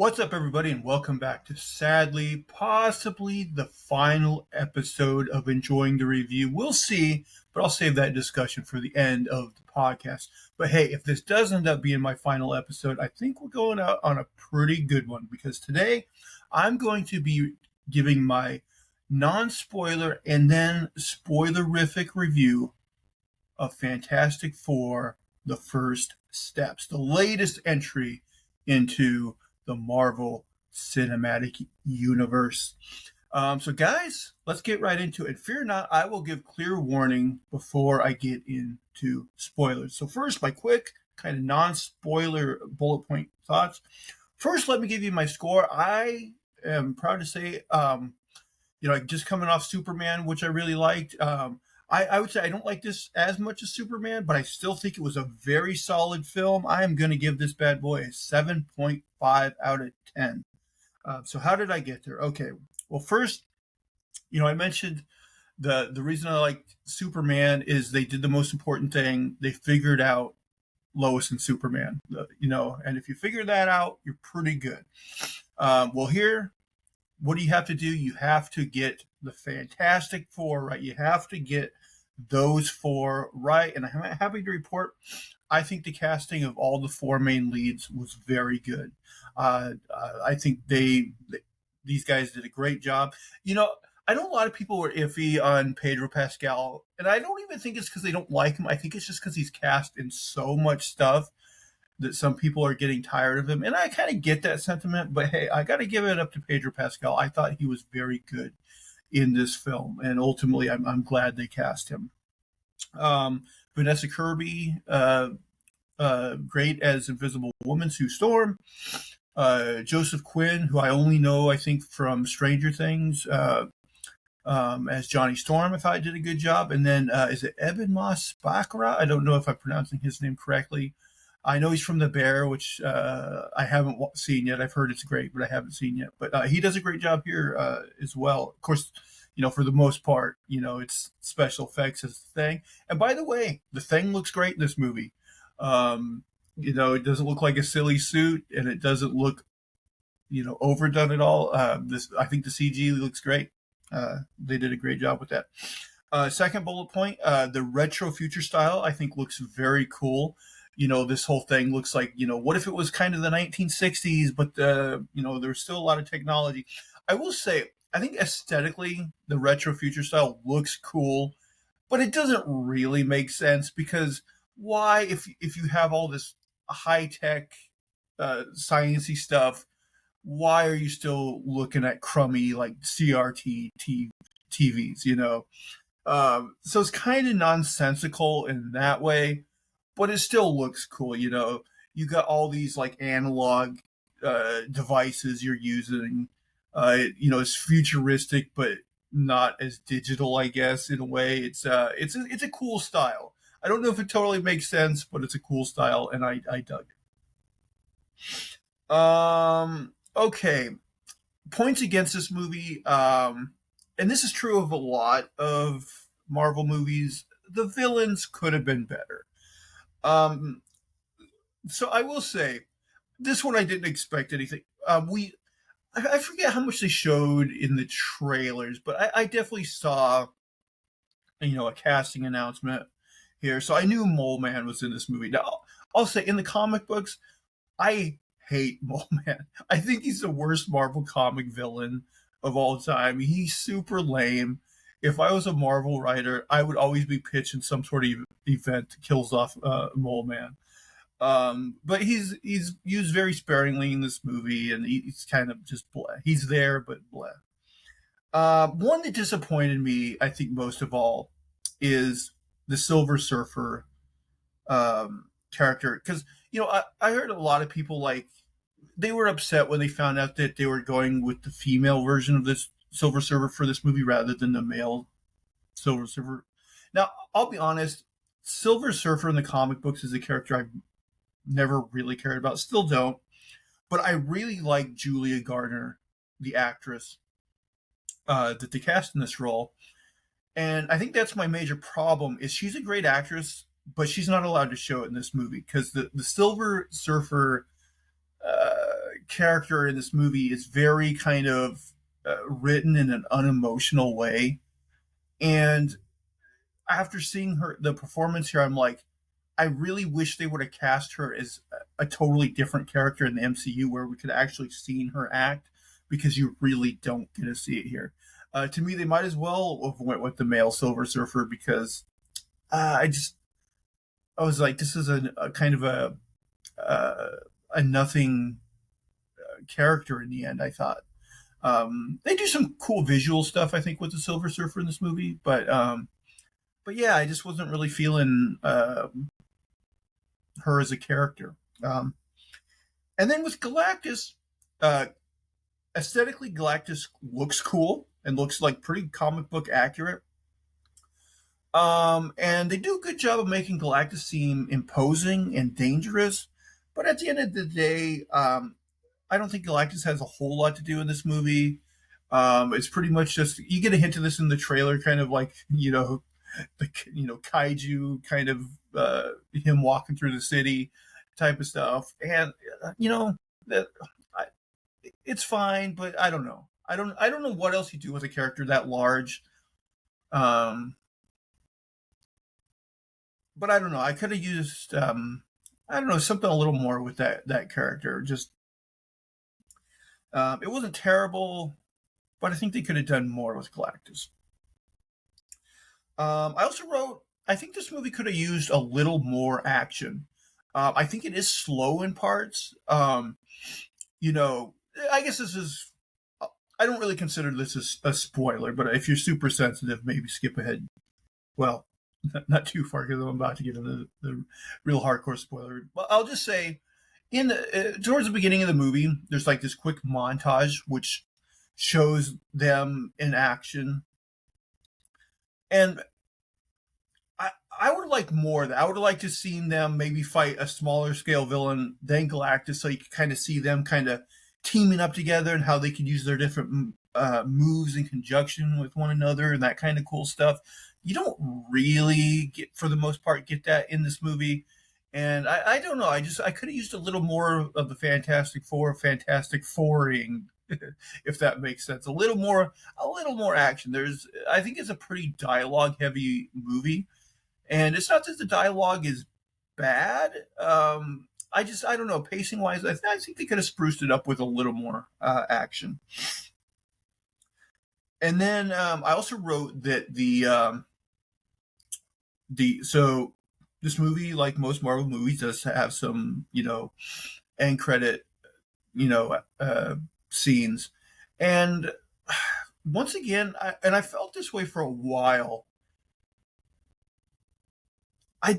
What's up, everybody, and welcome back to sadly, possibly the final episode of Enjoying the Review. We'll see, but I'll save that discussion for the end of the podcast. But hey, if this does end up being my final episode, I think we're going out on a pretty good one because today I'm going to be giving my non-spoiler and then spoilerific review of Fantastic Four: The First Steps, the latest entry into the Marvel Cinematic Universe. So, guys, let's get right into it. Fear not, I will give clear warning before I get into spoilers. So, first, my quick kind of non-spoiler bullet point thoughts. First, let me give you my score. I am proud to say, just coming off Superman, which I really liked. I would say I don't like this as much as Superman, but I still think it was a very solid film. I am going to give this bad boy a 7.5 out of 10. So how did I get there? Okay. Well, first, I mentioned the reason I liked Superman is they did the most important thing. They figured out Lois and Superman, and if you figure that out, you're pretty good. Well, here, what do you have to do? You have to get the Fantastic Four right. You have to get those four right. And I'm happy to report, I think the casting of all the four main leads was very good. I think these guys did a great job. I know a lot of people were iffy on Pedro Pascal, and I don't even think it's because they don't like him. I think it's just because he's cast in so much stuff that some people are getting tired of him. And I kind of get that sentiment, but hey, I got to give it up to Pedro Pascal. I thought he was very good in this film, and ultimately I'm glad they cast him. Vanessa Kirby, great as Invisible Woman, Sue Storm. Joseph Quinn, who I only know, I think, from Stranger Things, as Johnny Storm, I thought he did a good job. And then, is it Ebon Moss-Bacharach? I don't know if I'm pronouncing his name correctly. I know he's from The Bear, which I haven't seen yet. I've heard it's great, but I haven't seen yet. But he does a great job here as well. Of course, for the most part, it's special effects is the thing. And by the way, the Thing looks great in this movie. It doesn't look like a silly suit, and it doesn't look, overdone at all. I think the CG looks great. They did a great job with that. Second bullet point, the retro future style, I think, looks very cool. This whole thing looks like, what if it was kind of the 1960s, but, there's still a lot of technology. I will say, I think aesthetically, the retro future style looks cool, but it doesn't really make sense because why, if you have all this high-tech, sciencey stuff, why are you still looking at crummy, like, CRT TVs, So it's kind of nonsensical in that way, but it still looks cool, You got all these, like, analog devices you're using. It's futuristic, but not as digital, I guess, in a way. It's a cool style. I don't know if it totally makes sense, but it's a cool style, and I dug it. Okay. Points against this movie, and this is true of a lot of Marvel movies, the villains could have been better. So I will say, this one I didn't expect anything. I forget how much they showed in the trailers, but I definitely saw, a casting announcement here. So I knew Mole Man was in this movie. Now, I'll say, in the comic books, I hate Mole Man. I think he's the worst Marvel comic villain of all time. He's super lame. If I was a Marvel writer, I would always be pitching some sort of event that kills off Mole Man. But he's used very sparingly in this movie, and he's kind of just bleh. He's there, but bleh. One that disappointed me, I think, most of all, is the Silver Surfer character. Because, I heard a lot of people, they were upset when they found out that they were going with the female version of this Silver Surfer for this movie rather than the male Silver Surfer. Now, I'll be honest, Silver Surfer in the comic books is a character I've never really cared about, still don't, but I really like Julia Garner, the actress that they cast in this role, and I think that's my major problem, is she's a great actress, but she's not allowed to show it in this movie, because the Silver Surfer character in this movie is very kind of written in an unemotional way. And after seeing the performance here, I'm like, I really wish they would have cast her as a totally different character in the MCU where we could actually seen her act, because you really don't get to see it here. To me, they might as well have went with the male Silver Surfer, because I was like, this is a kind of a nothing character in the end. I thought they do some cool visual stuff, I think, with the Silver Surfer in this movie, but yeah, I just wasn't really feeling her as a character. And then with Galactus, uh, aesthetically, Galactus looks cool and looks like pretty comic book accurate. And they do a good job of making Galactus seem imposing and dangerous. But at the end of the day, I don't think Galactus has a whole lot to do in this movie. It's pretty much just, you get a hint of this in the trailer, kind of like, kaiju kind of him walking through the city type of stuff, and that I, it's fine, but I don't know. I don't know what else you do with a character that large. But I don't know. I could have used I don't know, something a little more with that character. Just it wasn't terrible, but I think they could have done more with Galactus. I also wrote, I think this movie could have used a little more action. I think it is slow in parts. I guess this is, I don't really consider this a spoiler, but if you're super sensitive, maybe skip ahead. Well, not too far, because I'm about to get into the real hardcore spoiler. But I'll just say, towards the beginning of the movie, there's like this quick montage which shows them in action, and I would like more of that. I would like to see them maybe fight a smaller scale villain than Galactus, so you can kind of see them kind of teaming up together and how they could use their different moves in conjunction with one another and that kind of cool stuff. You don't really get, for the most part, get that in this movie. And I don't know. I could have used a little more of the Fantastic Fouring, if that makes sense. A little more action. I think it's a pretty dialogue heavy movie, and it's not that the dialogue is bad. I don't know, pacing wise, I think they could have spruced it up with a little more action. And then I also wrote that so this movie, like most Marvel movies, does have some end credit scenes, and once again, I felt this way for a while. I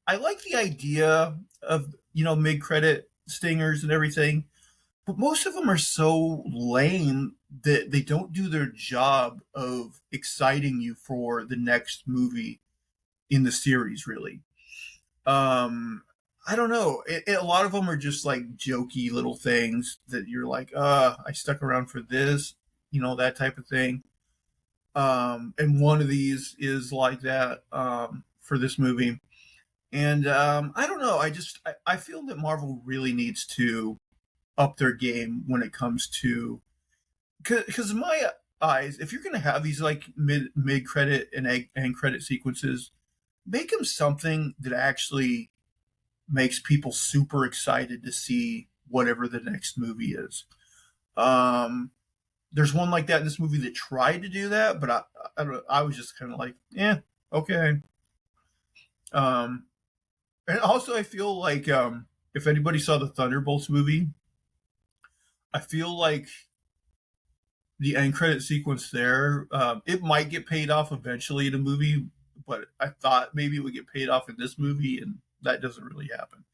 like the idea of mid credit stingers and everything, but most of them are so lame that they don't do their job of exciting you for the next movie in the series, really. I don't know. A lot of them are just like jokey little things that you're like, I stuck around for this, that type of thing. And one of these is like that for this movie. And I don't know. I feel that Marvel really needs to up their game when it comes to, because in my eyes, if you're going to have these like mid credit and end credit sequences, make them something that actually makes people super excited to see whatever the next movie is. There's one like that in this movie that tried to do that, but I was just kind of like, yeah, okay. And also, I feel like if anybody saw the Thunderbolts movie, I feel like the end credit sequence there, it might get paid off eventually in a movie, but I thought maybe it would get paid off in this movie, and that doesn't really happen.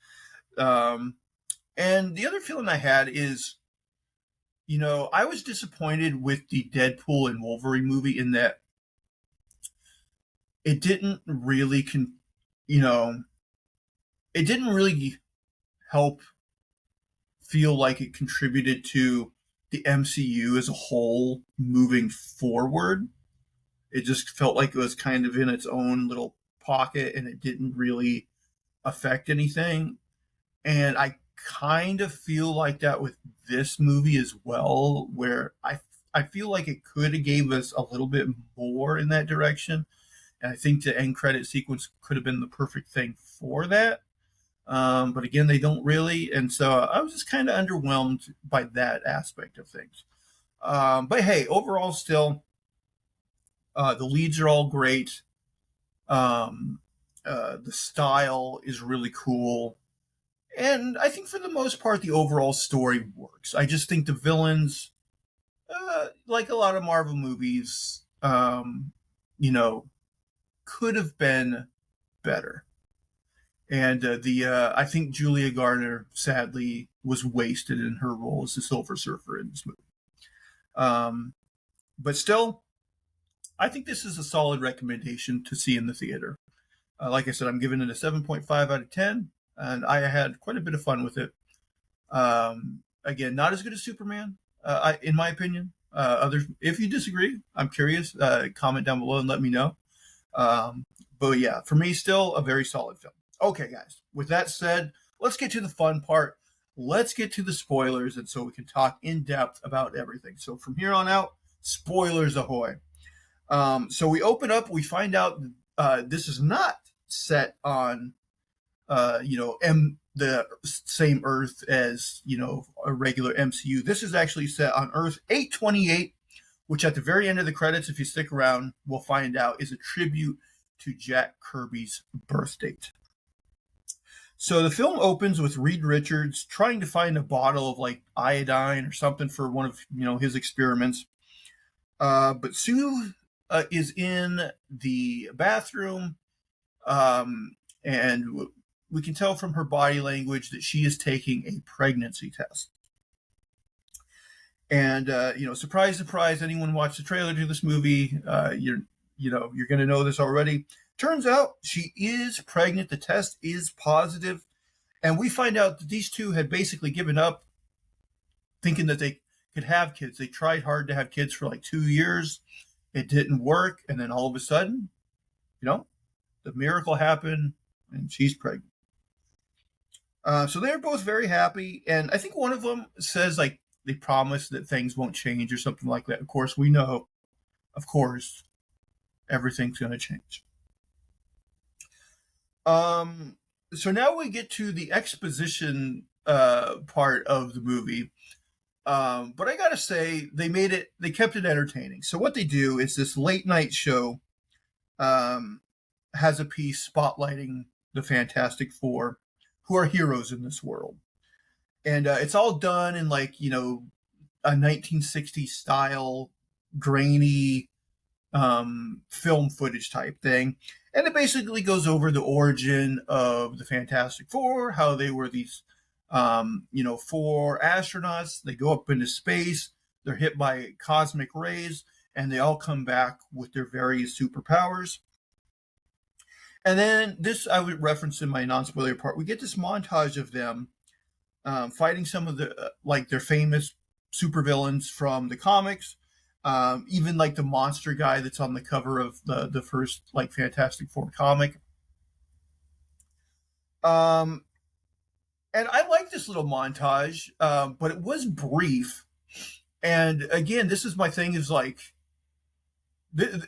And the other feeling I had is, I was disappointed with the Deadpool and Wolverine movie in that it didn't really, it didn't really help feel like it contributed to the MCU as a whole moving forward. It just felt like it was kind of in its own little pocket, and it didn't really affect anything. And I kind of feel like that with this movie as well, where I feel like it could have gave us a little bit more in that direction. And I think the end credit sequence could have been the perfect thing for that. But again, they don't really. And so I was just kind of underwhelmed by that aspect of things. But hey, overall, still, the leads are all great. The style is really cool. And I think for the most part, the overall story works. I just think the villains, like a lot of Marvel movies, you know, could have been better. And I think Julia Garner sadly was wasted in her role as the Silver Surfer in this movie. But still, I think this is a solid recommendation to see in the theater. Like I said, I'm giving it a 7.5 out of 10, and I had quite a bit of fun with it. Again, not as good as Superman, in my opinion. Others, if you disagree, I'm curious. Comment down below and let me know. But yeah, for me, still a very solid film. Okay, guys, with that said, let's get to the fun part. Let's get to the spoilers, and so we can talk in depth about everything. So from here on out, spoilers ahoy. So we open up, we find out this is not set on, the same Earth as, a regular MCU. This is actually set on Earth 828, which at the very end of the credits, if you stick around, we'll find out is a tribute to Jack Kirby's birth date. So the film opens with Reed Richards trying to find a bottle of like iodine or something for one of his experiments. But Sue is in the bathroom, and we can tell from her body language that she is taking a pregnancy test. And surprise, surprise! Anyone watch the trailer to this movie? You're going to know this already. Turns out she is pregnant. The test is positive. And we find out that these two had basically given up thinking that they could have kids. They tried hard to have kids for like 2 years. It didn't work. And then all of a sudden, the miracle happened and she's pregnant. So they're both very happy. And I think one of them says like they promise that things won't change or something like that. Of course, we know, everything's going to change. So now we get to the exposition part of the movie. But I gotta say, they kept it entertaining. So what they do is this late night show has a piece spotlighting the Fantastic Four, who are heroes in this world. And it's all done in like, a 1960s style, grainy film footage type thing. And it basically goes over the origin of the Fantastic Four, how they were these, four astronauts. They go up into space. They're hit by cosmic rays, and they all come back with their various superpowers. And then this I would reference in my non-spoiler part. We get this montage of them fighting some of the their famous supervillains from the comics. Even like the monster guy that's on the cover of the first Fantastic Four comic. And I like this little montage, but it was brief. And again, this is my thing is I would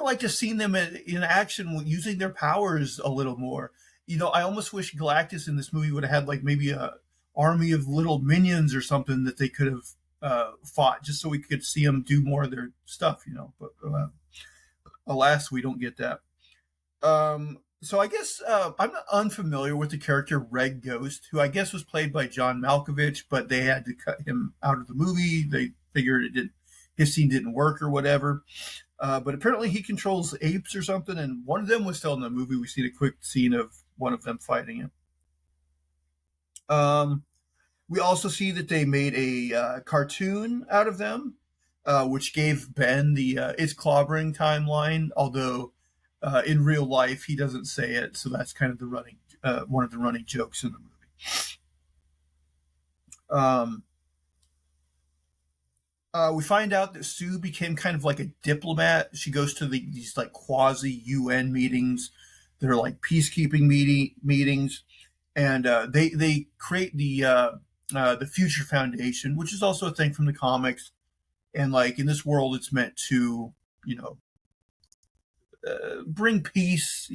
like to see them in action using their powers a little more. I almost wish Galactus in this movie would have had maybe a army of little minions or something that they could have fought, just so we could see them do more of their stuff, but alas, we don't get that. So I guess I'm not unfamiliar with the character Red Ghost, who I guess was played by John Malkovich, but they had to cut him out of the movie. They figured his scene didn't work or whatever. But apparently he controls apes or something, and one of them was still in the movie. We see a quick scene of one of them fighting him. We also see that they made a cartoon out of them, which gave Ben the It's Clobbering timeline, although in real life he doesn't say it, so that's kind of the one of the running jokes in the movie. We find out that Sue became kind of like a diplomat. She goes to these quasi-UN meetings. They're like peacekeeping meetings. and they create the Future Foundation, which is also a thing from the comics. And like in this world, it's meant to, you know, bring peace,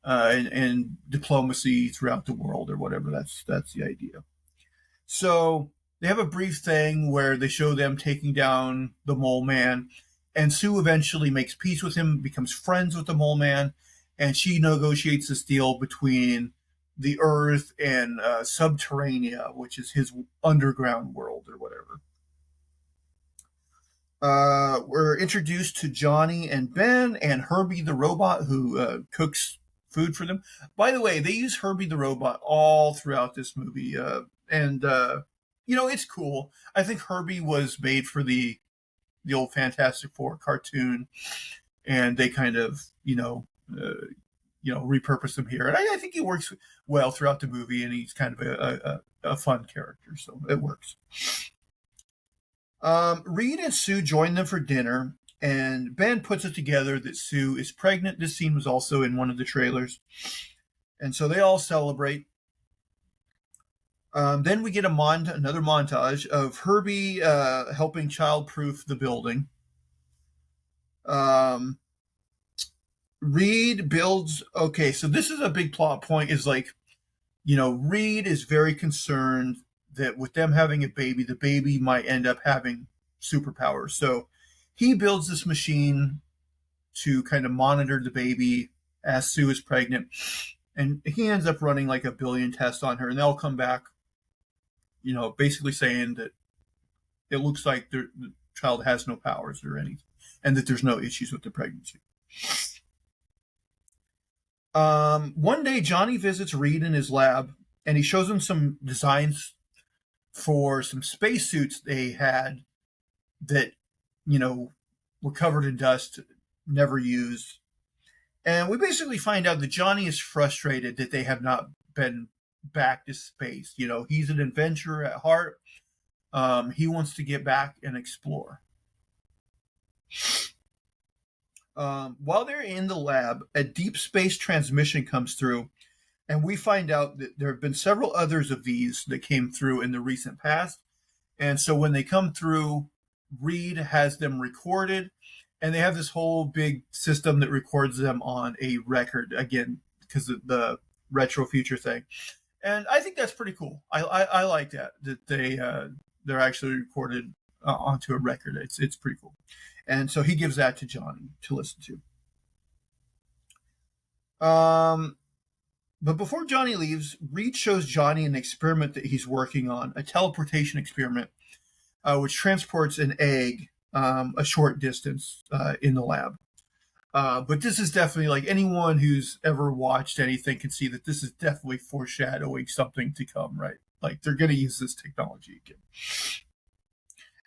and diplomacy throughout the world or whatever. That's the idea. So they have a brief thing where they show them taking down the Mole Man, and Sue eventually makes peace with him, becomes friends with the Mole Man, and she negotiates this deal between the Earth and Subterranea, which is his underground world or whatever. We're introduced to Johnny and Ben and Herbie the robot who cooks food for them. By the way, they use Herbie the robot all throughout this movie, and it's cool. I think Herbie was made for the old Fantastic Four cartoon, and they kind of repurpose him here, and I think he works well throughout the movie, and he's kind of a fun character, so it works. Reed and Sue join them for dinner, and Ben puts it together that Sue is pregnant. This scene was also in one of the trailers, and so they all celebrate. Then we get another montage of Herbie helping childproof the building. Reed builds. Okay, so this is a big plot point. Is like, Reed is very concerned that with them having a baby, the baby might end up having superpowers. So he builds this machine to kind of monitor the baby as Sue is pregnant. And he ends up running like 1 billion tests on her, and they'll come back, basically saying that it looks like the child has no powers or anything, and that there's no issues with the pregnancy. One day, Johnny visits Reed in his lab, and he shows him some designs for some spacesuits they had that, were covered in dust, never used. And we basically find out that Johnny is frustrated that they have not been back to space. He's an adventurer at heart. He wants to get back and explore. While they're in the lab, a deep space transmission comes through, and we find out that there have been several others of these that came through in the recent past. And so when they come through, Reed has them recorded, and they have this whole big system that records them on a record, again, because of the retro future thing. And I think that's pretty cool. I like that they're actually recorded onto a record. It's pretty cool. And so he gives that to Johnny to listen to. But before Johnny leaves, Reed shows Johnny an experiment that he's working on, a teleportation experiment, which transports an egg a short distance in the lab. But this is definitely, like, anyone who's ever watched anything can see that this is definitely foreshadowing something to come, right? Like, they're going to use this technology again.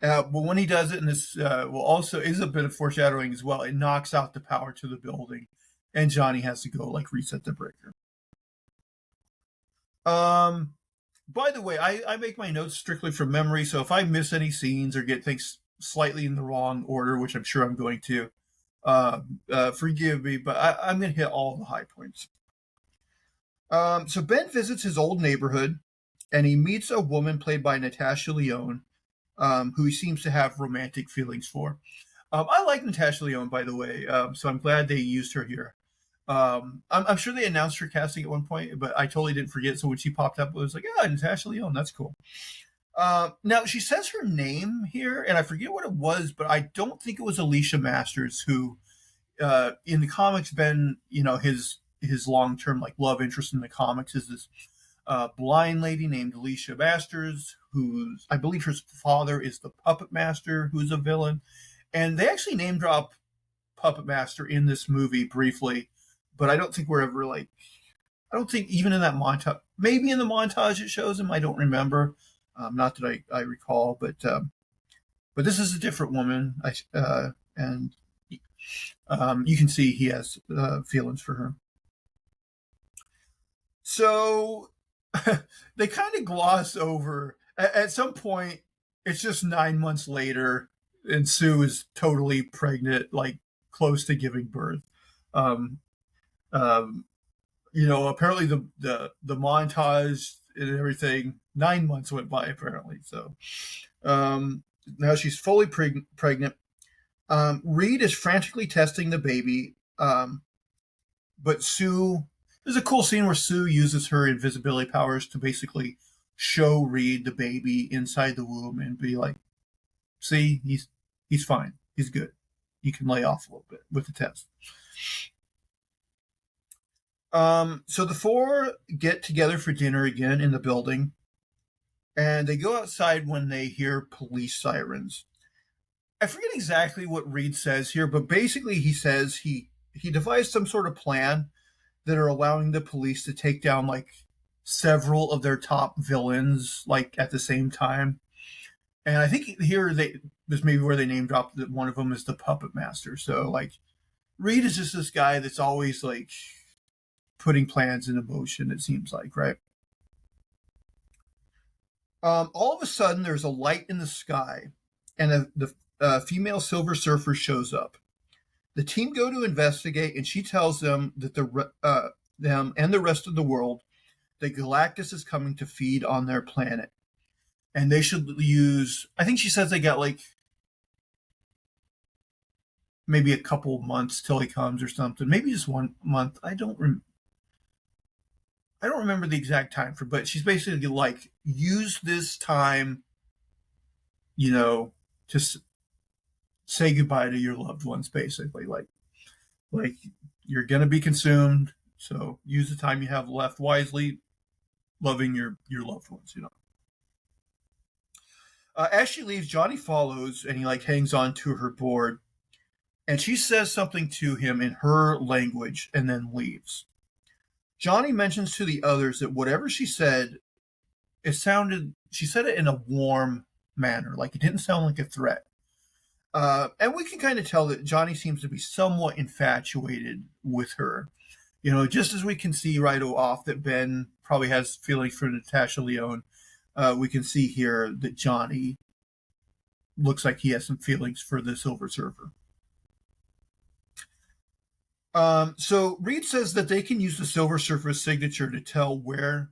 But when he does it, and this also is a bit of foreshadowing as well, it knocks out the power to the building, and Johnny has to go, like, reset the breaker. By the way, I make my notes strictly from memory, so if I miss any scenes or get things slightly in the wrong order, which I'm sure I'm going to, forgive me, but I'm going to hit all the high points. So Ben visits his old neighborhood, and he meets a woman played by Natasha Lyonne, who he seems to have romantic feelings for. I like Natasha Lyonne, by the way, so I'm glad they used her here. I'm sure they announced her casting at one point, but I totally didn't forget. So when she popped up, it was like, Natasha Lyonne, that's cool. Now, she says her name here, and I forget what it was, but I don't think it was Alicia Masters, who, in the comics, been, his long-term, like, love interest in the comics is this blind lady named Alicia Masters, who's, I believe her father is the Puppet Master, who's a villain. And they actually name drop Puppet Master in this movie briefly, but I don't think we're ever, like, I don't think even in that montage, maybe in the montage it shows him, I don't remember. Not that I recall, but this is a different woman, and you can see he has feelings for her. So they kind of gloss over. At some point, it's just 9 months later, and Sue is totally pregnant, like close to giving birth. apparently the montage and everything, 9 months went by apparently. So now she's fully pregnant. Reed is frantically testing the baby, but Sue. There's a cool scene where Sue uses her invisibility powers to basically show Reed the baby inside the womb and be like, "See, he's fine. He's good. You can lay off a little bit with the test." So the four get together for dinner again in the building, and they go outside when they hear police sirens. I forget exactly what Reed says here, but basically he says he devised some sort of plan that are allowing the police to take down like several of their top villains like at the same time. And I think here this may be where they name dropped that one of them is the puppet master. So like Reed is just this guy that's always like putting plans into motion, it seems like, right? All of a sudden, there's a light in the sky, and the female Silver Surfer shows up. The team go to investigate, and she tells them that them and the rest of the world that Galactus is coming to feed on their planet, and they should use. I think she says they got like maybe a couple months till he comes or something. Maybe just 1 month. I don't remember the exact time for, but she's basically like, use this time, to say goodbye to your loved ones, basically. Like you're going to be consumed. So use the time you have left wisely, loving your loved ones, As she leaves, Johnny follows and he like hangs on to her board, and she says something to him in her language and then leaves. Johnny mentions to the others that whatever she said, she said it in a warm manner, like it didn't sound like a threat. And we can kind of tell that Johnny seems to be somewhat infatuated with her. Just as we can see right off that Ben probably has feelings for Natasha Lyonne, we can see here that Johnny looks like he has some feelings for the Silver Surfer. So Reed says that they can use the Silver Surfer's signature to tell where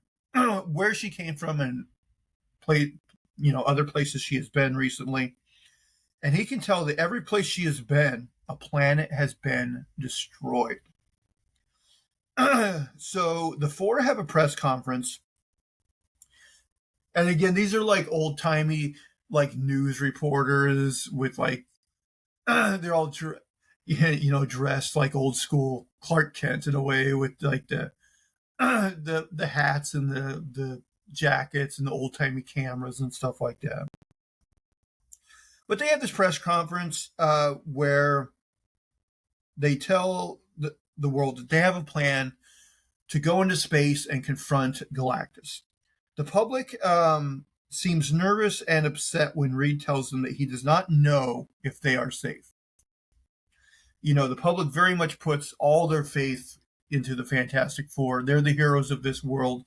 she came from and other places she has been recently. And he can tell that every place she has been, a planet has been destroyed. So the four have a press conference. And again, these are like old-timey like news reporters with like they're all dressed like old school Clark Kent in a way, with like the hats and the jackets and the old timey cameras and stuff like that. But they have this press conference where they tell the world that they have a plan to go into space and confront Galactus. The public seems nervous and upset when Reed tells them that he does not know if they are safe. The public very much puts all their faith into the Fantastic Four. They're the heroes of this world.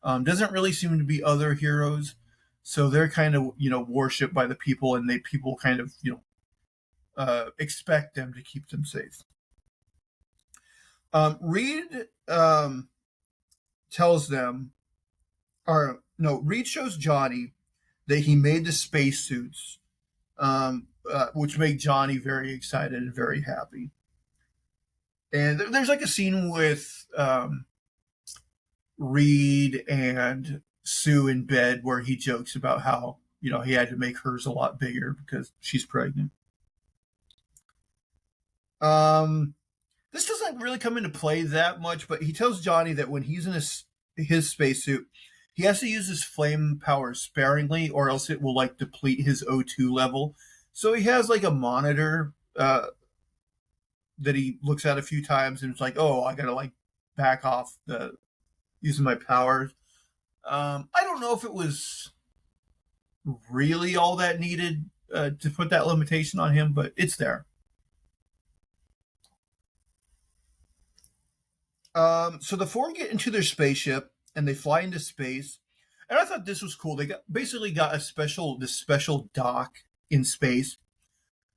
Doesn't really seem to be other heroes. So they're kind of, worshipped by the people, and people kind of, expect them to keep them safe. Reed tells them, Reed shows Johnny that he made the spacesuits, which make Johnny very excited and very happy. And there's like a scene with Reed and Sue in bed where he jokes about how, he had to make hers a lot bigger because she's pregnant. This doesn't really come into play that much, but he tells Johnny that when he's in his spacesuit, he has to use his flame power sparingly, or else it will like deplete his O2 level. So he has like a monitor that he looks at a few times, and it's like, oh, I gotta like back off using my powers. I don't know if it was really all that needed to put that limitation on him, but it's there. So the four get into their spaceship and they fly into space. And I thought this was cool. They basically got this special dock in space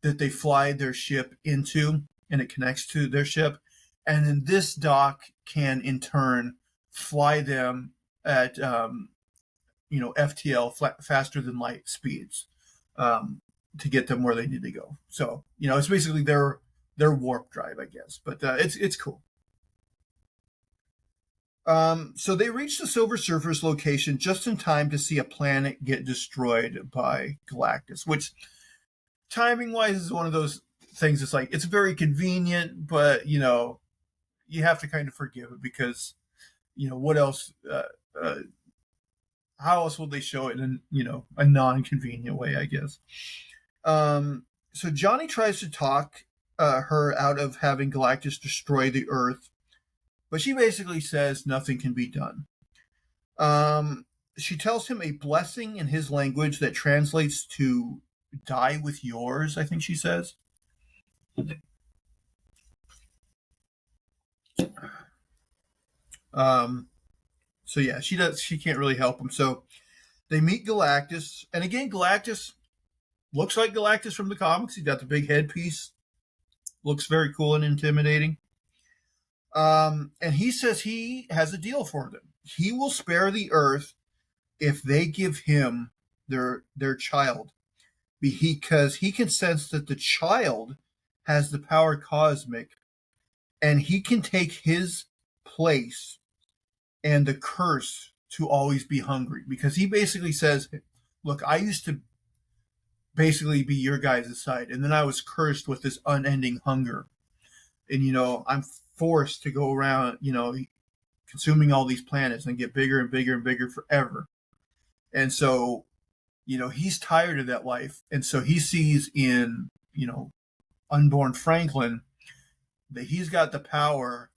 that they fly their ship into, and it connects to their ship. And then this dock can in turn fly them at FTL, faster than light speeds, to get them where they need to go. So it's basically their warp drive, I guess. But it's cool. So they reach the Silver Surfer's location just in time to see a planet get destroyed by Galactus, which timing-wise is one of those things. It's like, it's very convenient, but you have to kind of forgive it because what else? How else would they show it in a non-convenient way, I guess. So Johnny tries to talk her out of having Galactus destroy the Earth, but she basically says nothing can be done. She tells him a blessing in his language that translates to "die with yours," I think she says. So yeah, she can't really help him. So they meet Galactus, and again, Galactus looks like Galactus from the comics. He's got the big headpiece, looks very cool and intimidating. And he says he has a deal for them. He will spare the Earth if they give him their child, because he can sense that the child has the power cosmic, and he can take his place and the curse to always be hungry. Because he basically says, look, I used to basically be your guys' side, and then I was cursed with this unending hunger. And, I'm forced to go around, consuming all these planets and get bigger and bigger and bigger forever. And so, he's tired of that life. And so he sees in, unborn Franklin that he's got the power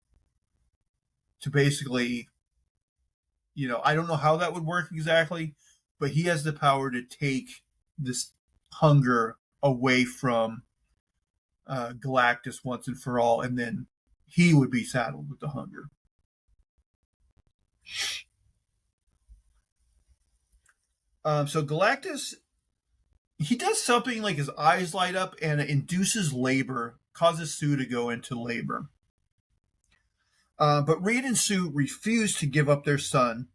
to basically, I don't know how that would work exactly, but he has the power to take this hunger away from Galactus once and for all, and then he would be saddled with the hunger. So Galactus, he does something like his eyes light up and it induces labor, causes Sue to go into labor. But Reed and Sue refuse to give up their son.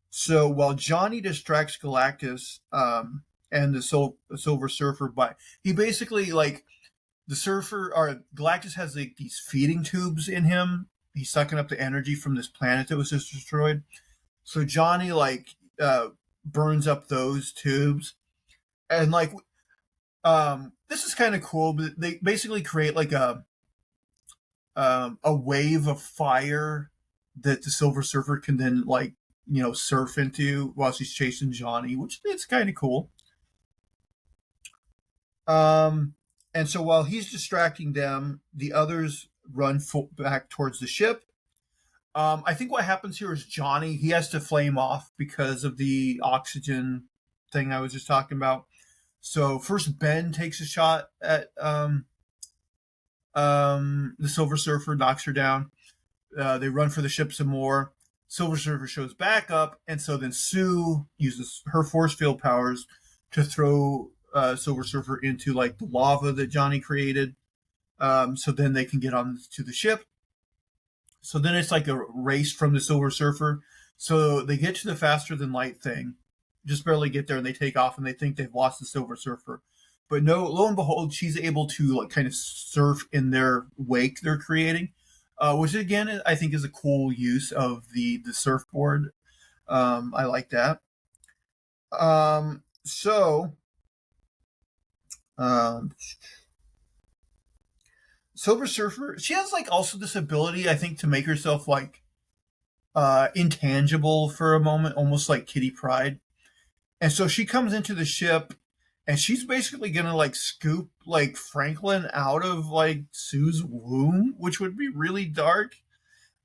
So while Johnny distracts Galactus and the Silver Surfer, he basically, like, the Surfer, or Galactus has like these feeding tubes in him. He's sucking up the energy from this planet that was just destroyed. So Johnny burns up those tubes, and this is kind of cool. But they basically create like a wave of fire that the Silver Surfer can then surf into while she's chasing Johnny, which it's kind of cool. And so while he's distracting them, the others run back towards the ship. I think what happens here is Johnny, he has to flame off because of the oxygen thing I was just talking about. So first Ben takes a shot at the Silver Surfer, knocks her down. They run for the ship some more. Silver Surfer shows back up, and so then Sue uses her force field powers to throw Silver Surfer into the lava that Johnny created. So then they can get on to the ship. So then it's like a race from the Silver Surfer. So they get to the faster than light thing, just barely get there, and they take off, and they think they've lost the Silver Surfer. But no, lo and behold, she's able to kind of surf in their wake they're creating, which again I think is a cool use of the surfboard. I like that. Silver Surfer, she has also this ability, I think, to make herself intangible for a moment, almost like Kitty Pryde. And so she comes into the ship, and she's basically gonna scoop Franklin out of Sue's womb, which would be really dark.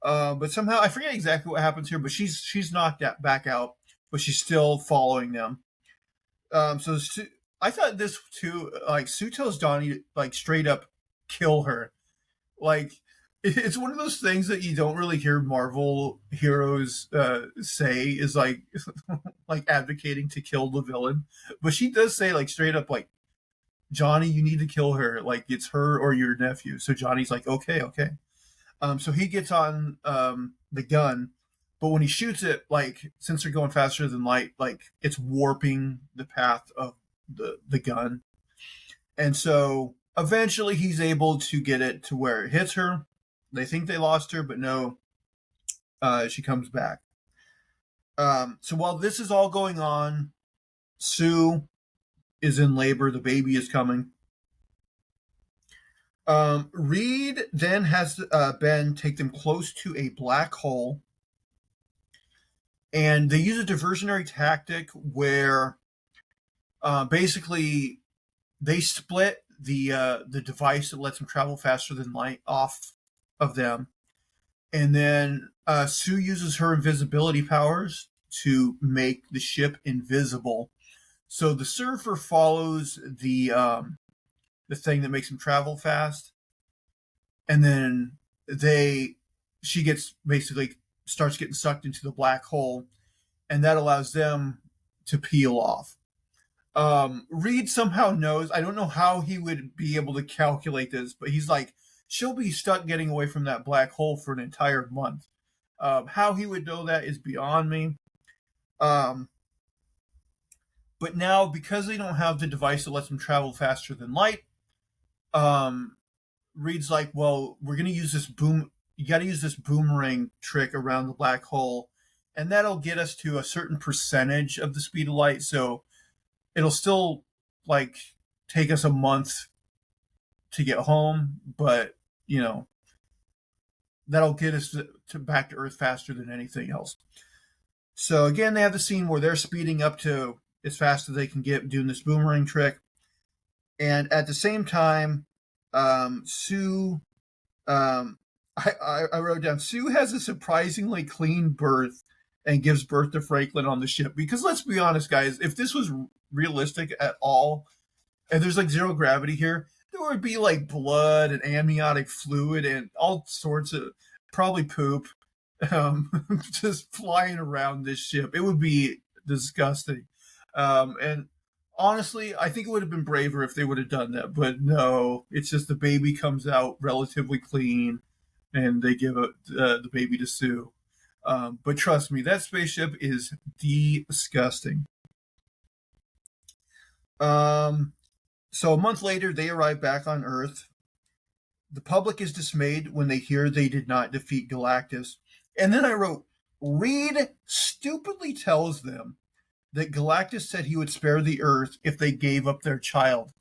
But somehow I forget exactly what happens here, but she's knocked back out, but she's still following them. So I thought this too. Sue tells Donnie straight up, kill her. It's one of those things that you don't really hear Marvel heroes say, is advocating to kill the villain, but she does say straight up Johnny, you need to kill her. It's her or your nephew. So Johnny's okay. So he gets on the gun, but when he shoots it, like since they're going faster than light, like it's warping the path of the gun, and so eventually he's able to get it to where it hits her. They think they lost her, but no, she comes back. So while this is all going on, Sue is in labor. The baby is coming. Reed then has Ben take them close to a black hole, and they use a diversionary tactic where basically they split the device that lets them travel faster than light off of them, and then Sue uses her invisibility powers to make the ship invisible. So the surfer follows the thing that makes him travel fast, and then she gets basically starts getting sucked into the black hole, and that allows them to peel off. Reed somehow knows. I don't know how he would be able to calculate this, but he's like, she'll be stuck getting away from that black hole for an entire month. How he would know that is beyond me. But now, because they don't have the device that lets them travel faster than light, Reed's like, well, we're going to use this you got to use this boomerang trick around the black hole, and that'll get us to a certain percentage of the speed of light. So it'll still like take us a month to get home, but that'll get us to back to Earth faster than anything else. So again, they have the scene where they're speeding up to as fast as they can get doing this boomerang trick, and at the same time, Sue, I wrote down, Sue has a surprisingly clean birth and gives birth to Franklin on the ship. Because let's be honest, guys, if this was realistic at all, and there's like zero gravity here, there would be like blood and amniotic fluid and all sorts of probably poop just flying around this ship. It would be disgusting. And honestly, I think it would have been braver if they would have done that. But no, it's just the baby comes out relatively clean, and they give the baby to Sue. But trust me, that spaceship is disgusting. So a month later, they arrive back on Earth. The public is dismayed when they hear they did not defeat Galactus. And then I wrote, Reed stupidly tells them that Galactus said he would spare the Earth if they gave up their child.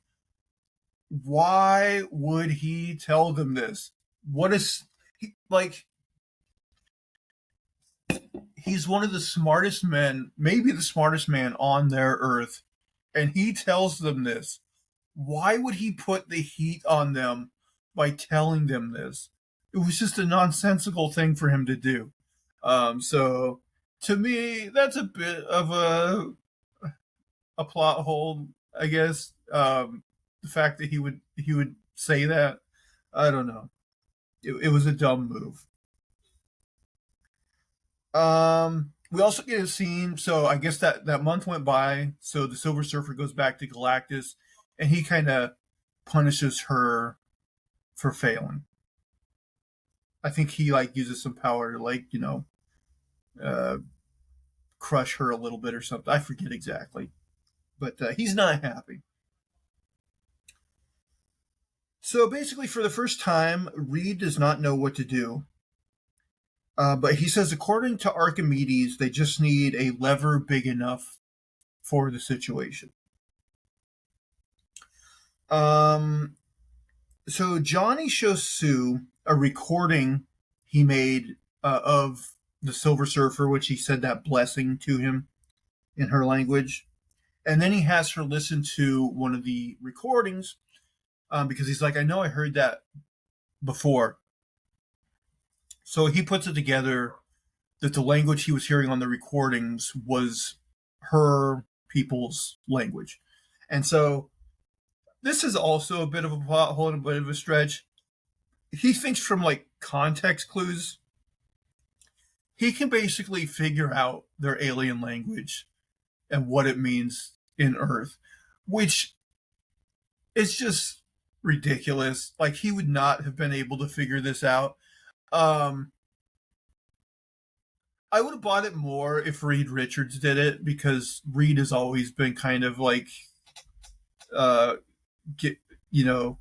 Why would he tell them this? What is he like? He's one of the smartest men, maybe the smartest man on their Earth, and he tells them this. Why would he put the heat on them by telling them this? It was just a nonsensical thing for him to do. So to me, that's a bit of a plot hole, I guess. The fact that he would say that, I don't know. It was a dumb move. We also get a scene. So I guess that month went by. So the Silver Surfer goes back to Galactus, and he kind of punishes her for failing. I think he like uses some power to like crush her a little bit or something. I forget exactly, but he's not happy. So basically, for the first time, Reed does not know what to do. But he says, according to Archimedes, they just need a lever big enough for the situation. So Johnny shows Sue a recording he made of the Silver Surfer, which he said that blessing to him in her language. And then he has her listen to one of the recordings because he's like, I know I heard that before. So he puts it together that the language he was hearing on the recordings was her people's language. And so this is also a bit of a plot hole and a bit of a stretch. He thinks from like context clues, he can basically figure out their alien language and what it means in Earth, which is just ridiculous. Like, he would not have been able to figure this out. Um, I would have bought it more if Reed Richards did it because Reed has always been kind of like, uh, get you know,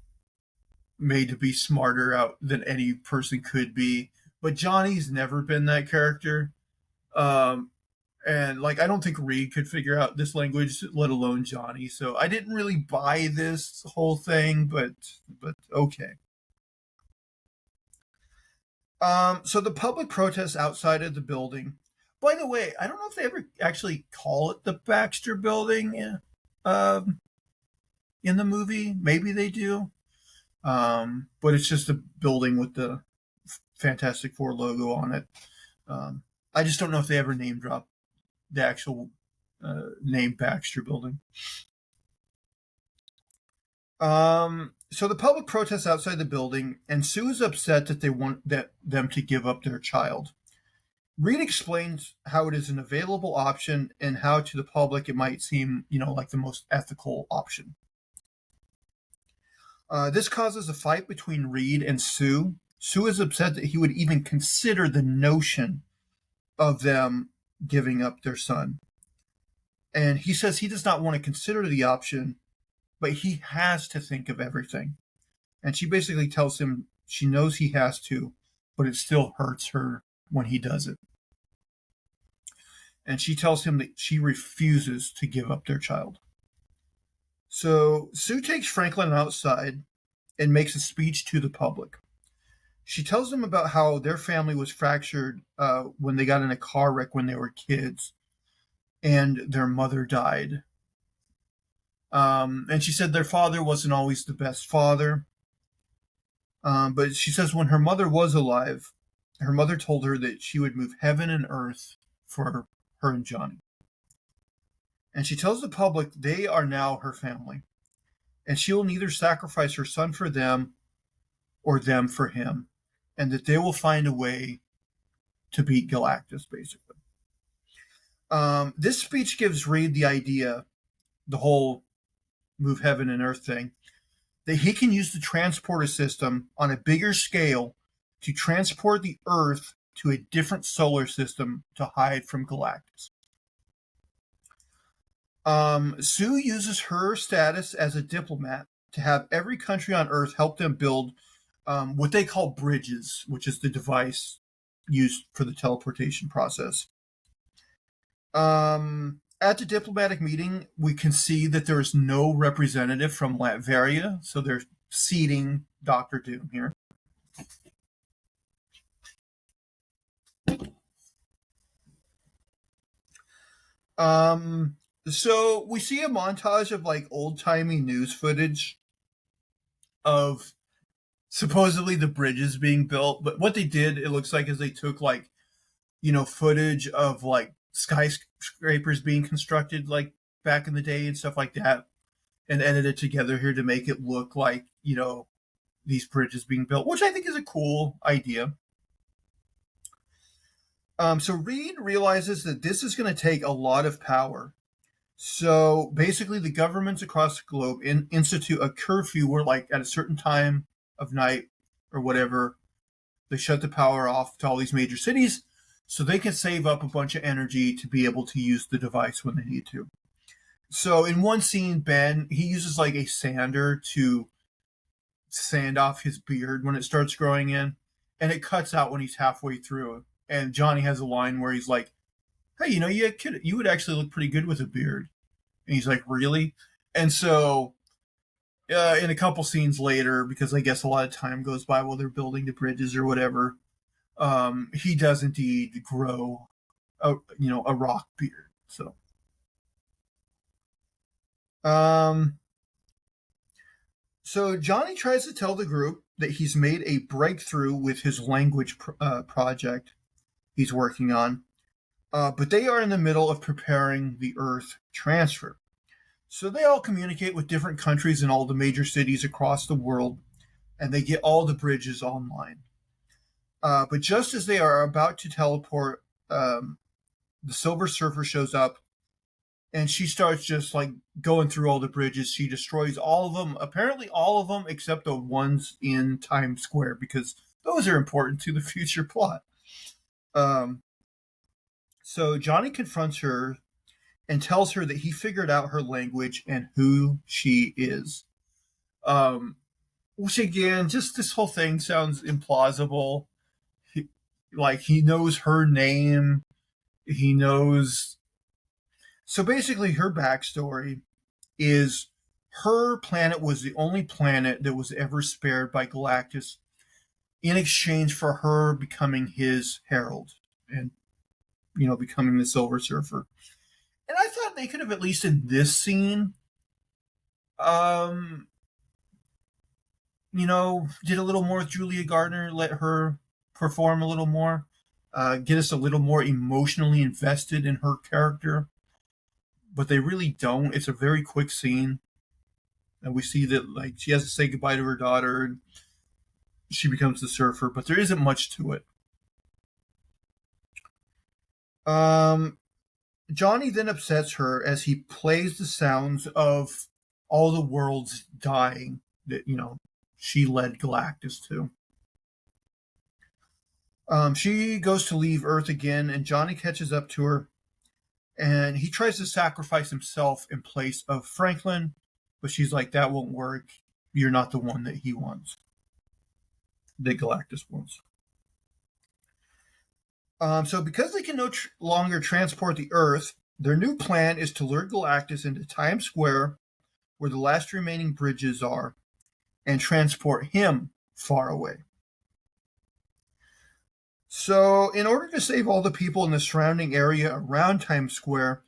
made to be smarter out than any person could be. But Johnny's never been that character. Um, and like I don't think Reed could figure out this language, let alone Johnny. So I didn't really buy this whole thing, but okay. So the public protests outside of the building. By the way, I don't know if they ever actually call it the Baxter Building um, in the movie. Maybe they do, but it's just a building with the Fantastic Four logo on it. Um, I just don't know if they ever name drop the actual name Baxter Building. So the public protests outside the building, and Sue is upset that they want them to give up their child. Reed explains how it is an available option and how to the public it might seem, like the most ethical option. This causes a fight between Reed and Sue. Sue is upset that he would even consider the notion of them giving up their son. And he says he does not want to consider the option, but he has to think of everything. And she basically tells him she knows he has to, but it still hurts her when he does it. And she tells him that she refuses to give up their child. So Sue takes Franklin outside and makes a speech to the public. She tells them about how their family was fractured when they got in a car wreck when they were kids, and their mother died. And she said their father wasn't always the best father. But she says when her mother was alive, her mother told her that she would move heaven and earth for her and Johnny. And she tells the public they are now her family. And she will neither sacrifice her son for them or them for him. And that they will find a way to beat Galactus, basically. This speech gives Reed the idea, the whole move heaven and earth thing, that he can use the transporter system on a bigger scale to transport the Earth to a different solar system to hide from Galactus. Sue uses her status as a diplomat to have every country on Earth help them build what they call bridges, which is the device used for the teleportation process. At the diplomatic meeting, we can see that there is no representative from Latveria, so they're seating Doctor Doom here. So we see a montage of like old-timey news footage of supposedly the bridges being built, but what they did, it looks like, is they took like, footage of like skyscrapers being constructed like back in the day and stuff like that, and edited together here to make it look like, these bridges being built, which I think is a cool idea. So Reed realizes that this is going to take a lot of power. So basically, the governments across the globe institute a curfew where, like, at a certain time of night or whatever, they shut the power off to all these major cities so they can save up a bunch of energy to be able to use the device when they need to. So in one scene, Ben, he uses like a sander to sand off his beard when it starts growing in, and it cuts out when he's halfway through. And Johnny has a line where he's like, "Hey, you would actually look pretty good with a beard." And he's like, "Really?" And so, in a couple scenes later, because I guess a lot of time goes by while they're building the bridges or whatever, he does indeed grow a rock beard. So, so Johnny tries to tell the group that he's made a breakthrough with his language project he's working on, but they are in the middle of preparing the Earth transfer. So they all communicate with different countries in all the major cities across the world, and they get all the bridges online. But just as they are about to teleport, the Silver Surfer shows up, and she starts just like going through all the bridges. She destroys all of them, apparently all of them except the ones in Times Square, because those are important to the future plot. Um, so Johnny confronts her and tells her that he figured out her language and who she is. Which again, just this whole thing sounds implausible. He knows her name. He knows. So basically, her backstory is her planet was the only planet that was ever spared by Galactus in exchange for her becoming his herald and, becoming the Silver Surfer. And I thought they could have, at least in this scene, did a little more with Julia Garner, let her perform a little more, get us a little more emotionally invested in her character. But they really don't. It's a very quick scene. And we see that she has to say goodbye to her daughter and she becomes the surfer, but there isn't much to it. Johnny then upsets her as he plays the sounds of all the worlds dying that, she led Galactus to. She goes to leave Earth again, and Johnny catches up to her, and he tries to sacrifice himself in place of Franklin, but she's like, that won't work. You're not the one that he wants, that Galactus wants. So because they can no longer transport the Earth, their new plan is to lure Galactus into Times Square, where the last remaining bridges are, and transport him far away. So in order to save all the people in the surrounding area around Times Square,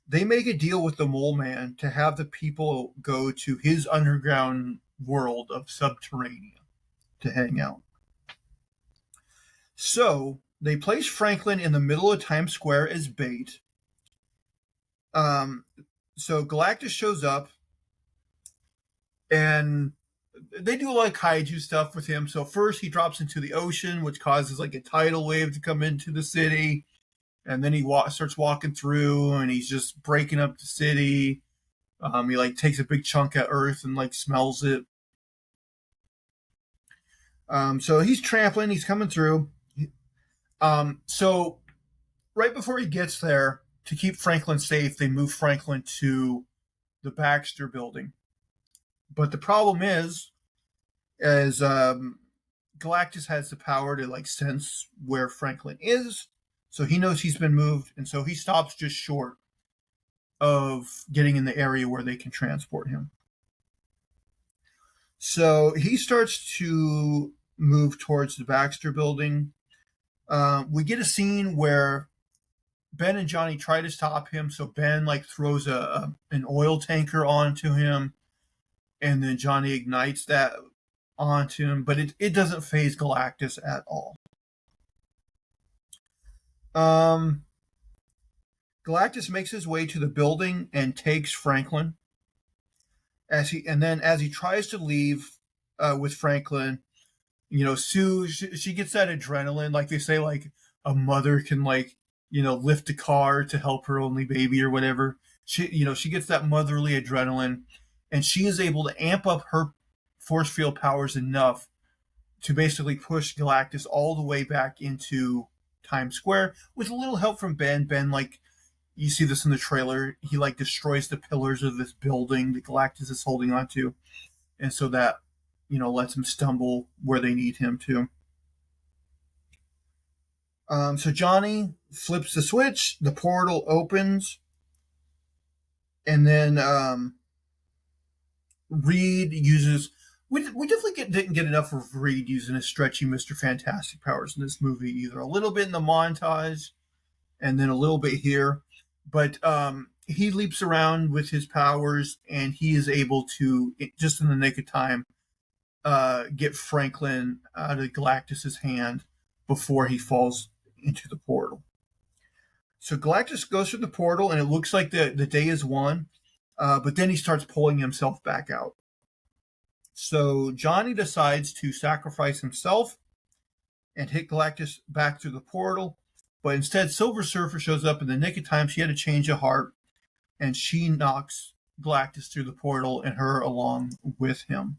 they make a deal with the Mole Man to have the people go to his underground world of Subterranea to hang out. So they place Franklin in the middle of Times Square as bait. So Galactus shows up, and they do a lot of kaiju stuff with him. So first he drops into the ocean, which causes a tidal wave to come into the city. And then he starts walking through, and he's just breaking up the city. He takes a big chunk of Earth and smells it. So he's trampling, he's coming through. So right before he gets there, to keep Franklin safe, they move Franklin to the Baxter building. But the problem is Galactus has the power to sense where Franklin is, so he knows he's been moved, and so he stops just short of getting in the area where they can transport him. So he starts to move towards the Baxter building. We get a scene where Ben and Johnny try to stop him, so Ben throws an oil tanker onto him, and then Johnny ignites that onto him, but it doesn't faze Galactus at all. Galactus makes his way to the building and takes Franklin. As he tries to leave with Franklin, Sue, she gets that adrenaline, like they say, a mother can lift a car to help her only baby or whatever. She gets that motherly adrenaline, and she is able to amp up her force field powers enough to basically push Galactus all the way back into Times Square with a little help from Ben. Ben, you see this in the trailer, he destroys the pillars of this building that Galactus is holding onto, and so that lets him stumble where they need him to. So Johnny flips the switch, the portal opens, and then Reed uses. We definitely didn't get enough of Reed using his stretchy Mr. Fantastic powers in this movie either. A little bit in the montage, and then a little bit here. But he leaps around with his powers, and he is able to, just in the nick of time, get Franklin out of Galactus's hand before he falls into the portal. So Galactus goes through the portal, and it looks like the day is won, but then he starts pulling himself back out. So Johnny decides to sacrifice himself and hit Galactus back through the portal, but instead Silver Surfer shows up in the nick of time. She had a change of heart, and she knocks Galactus through the portal and her along with him.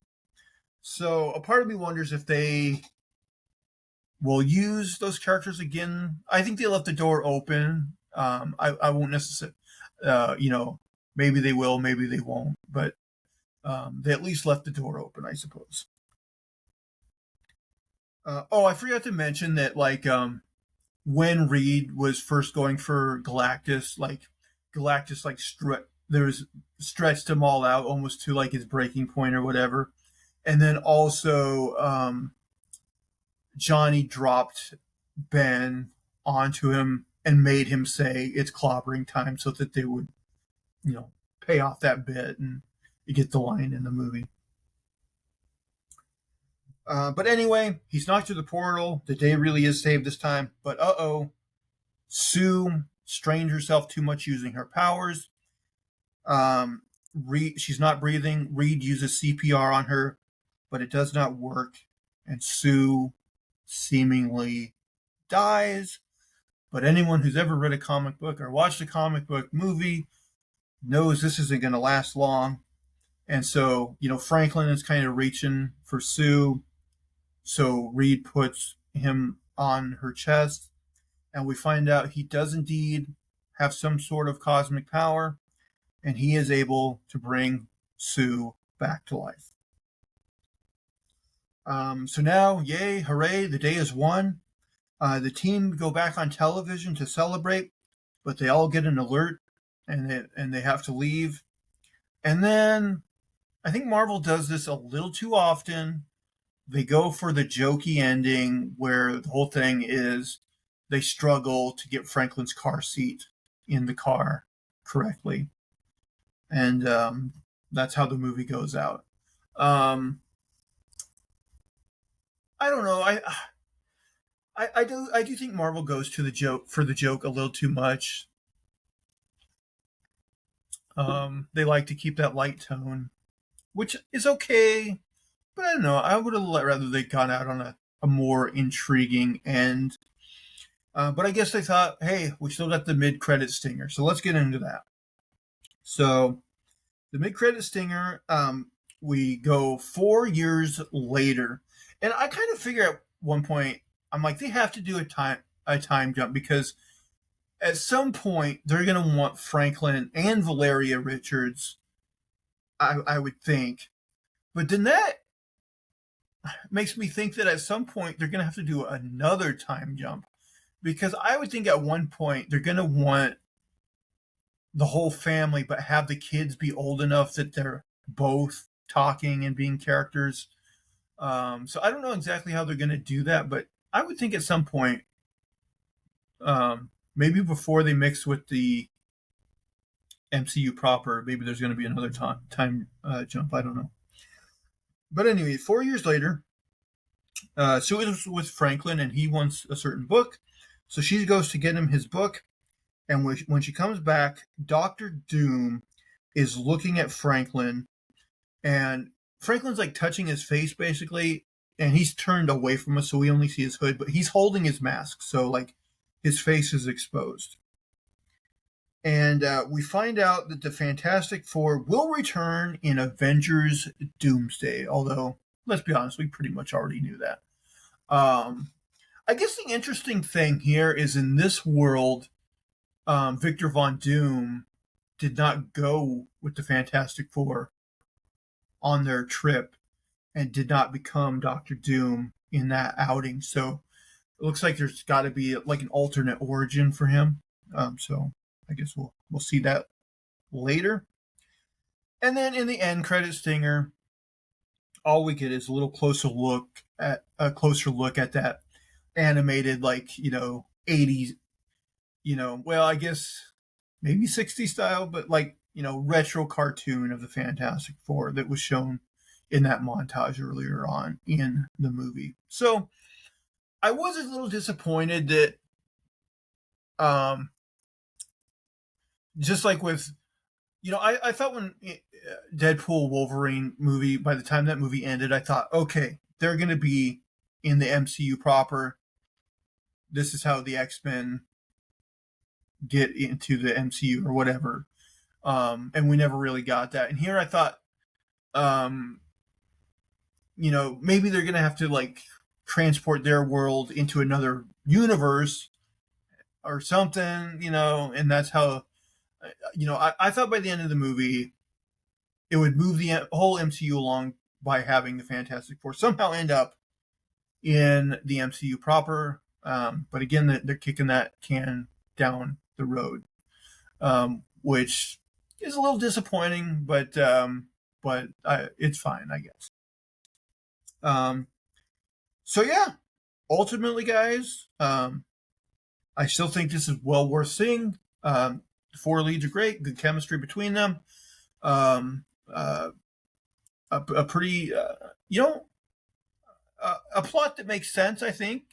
So a part of me wonders if they we'll use those characters again. I think they left the door open. I won't necessarily, maybe they will, maybe they won't, but they at least left the door open, I suppose. I forgot to mention that, when Reed was first going for Galactus, there was stretched him all out almost to like his breaking point or whatever, and then also Johnny dropped Ben onto him and made him say it's clobbering time so that they would, pay off that bit and you get the line in the movie. But anyway, he's knocked through the portal. The day really is saved this time. But Sue strained herself too much using her powers. She's not breathing. Reed uses CPR on her, but it does not work. And Sue seemingly dies. But anyone who's ever read a comic book or watched a comic book movie knows this isn't going to last long. And so, Franklin is kind of reaching for Sue. So Reed puts him on her chest, and we find out he does indeed have some sort of cosmic power, and he is able to bring Sue back to life. So now, yay, hooray, the day is won. The team go back on television to celebrate, but they all get an alert, and they have to leave. And then I think Marvel does this a little too often. They go for the jokey ending where the whole thing is they struggle to get Franklin's car seat in the car correctly. And that's how the movie goes out. I don't know. I do think Marvel goes to the joke a little too much. They like to keep that light tone, which is okay. But I don't know. I would have rather they gone out on a more intriguing end. But I guess they thought, hey, we still got the mid-credit stinger, so let's get into that. So the mid-credit stinger, we go 4 years later, and I kind of figure at one point, I'm like, they have to do a time jump because at some point they're going to want Franklin and Valeria Richards, I would think. But then that makes me think that at some point they're going to have to do another time jump, because I would think at one point they're going to want the whole family but have the kids be old enough that they're both talking and being characters. So I don't know exactly how they're going to do that, but I would think at some point, maybe before they mix with the MCU proper, maybe there's going to be another time jump. I don't know. But anyway, 4 years later, Sue is with Franklin, and he wants a certain book. So she goes to get him his book. And when she comes back, Dr. Doom is looking at Franklin. And Franklin's like touching his face, basically. And he's turned away from us, so we only see his hood. But he's holding his mask, so like his face is exposed. And we find out that the Fantastic Four will return in Avengers Doomsday. Although, let's be honest, we pretty much already knew that. I guess the interesting thing here is in this world, Victor Von Doom did not go with the Fantastic Four on their trip and did not become Doctor Doom in that outing. So it looks like there's got to be like an alternate origin for him. So I guess we'll see that later. And then in the end credit stinger, all we get is a little closer look at that animated 80s, well, I guess maybe 60s style, but retro cartoon of the Fantastic Four that was shown in that montage earlier on in the movie. So I was a little disappointed that just like with, I thought when Deadpool Wolverine movie, by the time that movie ended, I thought, okay, they're going to be in the MCU proper. This is how the X-Men get into the MCU or whatever. And we never really got that. And here I thought, maybe they're going to have to transport their world into another universe or something, and that's how, I thought by the end of the movie, it would move the whole MCU along by having the Fantastic Four somehow end up in the MCU proper. But again, they're kicking that can down the road, which is a little disappointing, but it's fine, I guess. So yeah, ultimately, guys, I still think this is well worth seeing. The four leads are great, good chemistry between them. A pretty, a plot that makes sense, I think.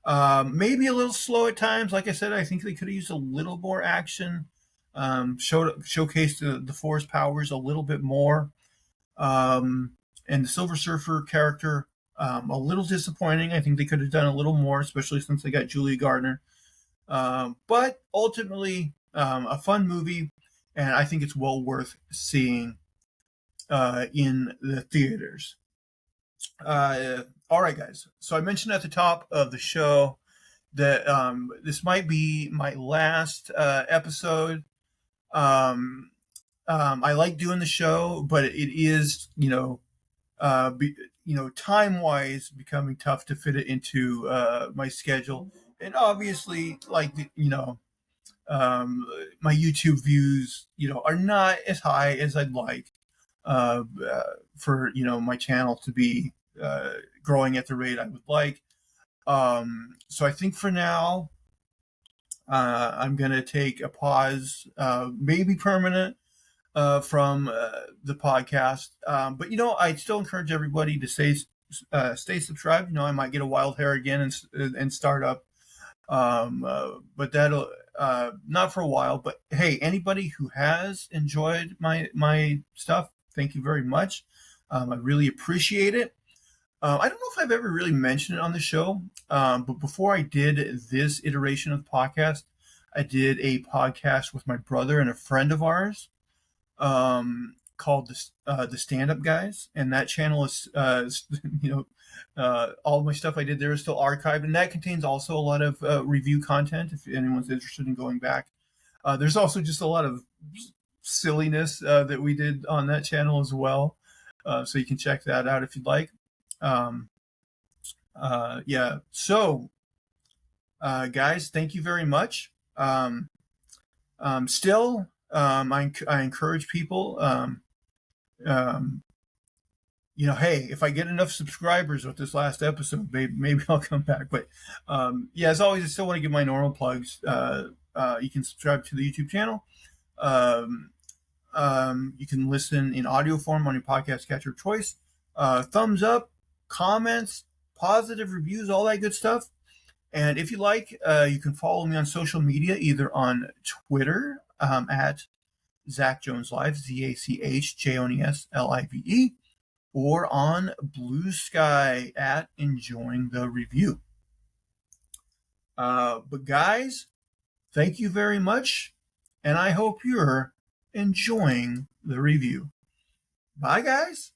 Maybe a little slow at times. Like I said, I think they could have used a little more action. Showcased the Force powers a little bit more. And the Silver Surfer character, a little disappointing. I think they could have done a little more, especially since they got Julia Garner. But ultimately, a fun movie, and I think it's well worth seeing in the theaters. All right, guys. So I mentioned at the top of the show that this might be my last episode. I like doing the show, but it is, time-wise becoming tough to fit it into my schedule. And obviously, my YouTube views, are not as high as I'd like for, my channel to be growing at the rate I would like. So I think for now, I'm going to take a pause, maybe permanent, from the podcast. But I still encourage everybody to stay subscribed. I might get a wild hair again and start up. But that'll not for a while. But hey, anybody who has enjoyed my stuff, thank you very much. I really appreciate it. I don't know if I've ever really mentioned it on the show, but before I did this iteration of the podcast, I did a podcast with my brother and a friend of ours, called the Stand Up Guys, and that channel is all of my stuff I did there is still archived, and that contains also a lot of review content if anyone's interested in going back. There's also just a lot of silliness that we did on that channel as well, so you can check that out if you'd like. Yeah. So, guys, thank you very much. Still, I encourage people, hey, if I get enough subscribers with this last episode, maybe I'll come back. But, yeah, as always, I still want to give my normal plugs. You can subscribe to the YouTube channel. You can listen in audio form on your podcast catcher of choice. Thumbs up, comments, positive reviews, all that good stuff. And if you like, you can follow me on social media, either on Twitter at Zach Jones Live, ZachJonesLive, or on Blue Sky at Enjoying the Review. But guys, thank you very much, and I hope you're enjoying the review. Bye, guys.